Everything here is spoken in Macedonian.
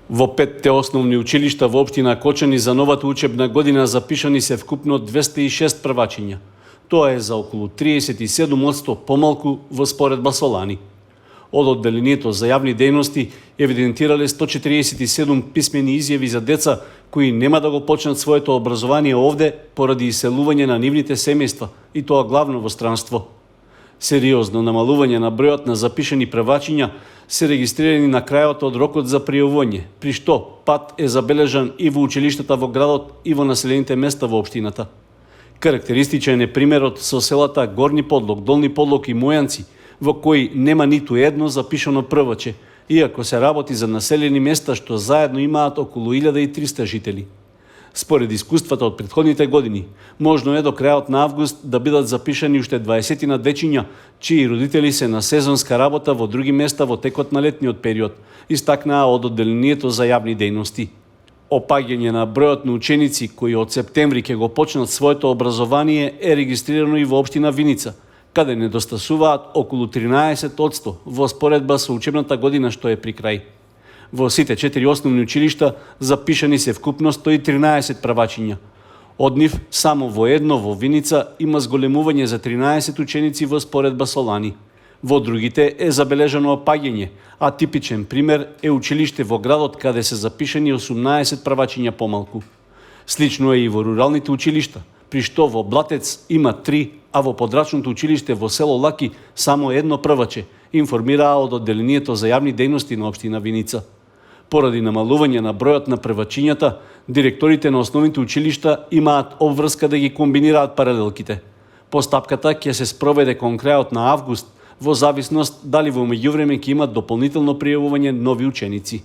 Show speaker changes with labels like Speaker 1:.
Speaker 1: Во 5 основни училишта во општина Кочани за новата учебна година запишани се вкупно 206 првачиња. Тоа е за околу 37% помалку во споредба со лани. Од одделението за јавни дејности евидентирале 147 писмени изјави за деца кои нема да го почнат своето образование овде поради иселување на нивните семејства, и тоа главно во странство. Сериозно намалување на бројот на запишани првачиња се регистрирани на крајот од рокот за пријавување, при што пат е забележан и во училиштата во градот и во населените места во општината. Карактеристичен е примерот со селата Горни Подлог, Долни Подлог и Мојанци, во кои нема ниту едно запишано прваче, иако се работи за населени места што заедно имаат околу 1300 жители. Според искуствата од претходните години, можно е до крајот на август да бидат запишани уште 20 на дечиња, чии родители се на сезонска работа во други места во текот на летниот период, истакнаа од одделението за јавни дејности. Опаѓање на бројот на ученици кои од септември ќе го почнат своето образование е регистрирано и во општина Виница, каде недостасуваат околу 13% во споредба со учебната година што е при крај. Во сите 4 основни училишта запишани се вкупно 113 првачиња. Од нив само во едно во Виница има зголемување за 13 ученици во споредба со лани. Во другите е забележано опаѓање, а типичен пример е училиште во градот каде се запишани 18 првачиња помалку. Слично е и во руралните училишта, при што во Блатец има 3, а во подрачното училиште во село Лаки само едно прваче, информираа од одделението за јавни дејности на општина Виница. Поради намалување на бројот на првачињата, директорите на основните училишта имаат обврска да ги комбинираат паралелките. Постапката ќе се спроведе кон крајот на август, во зависност дали во меѓувреме ќе имат дополнително пријавување нови ученици.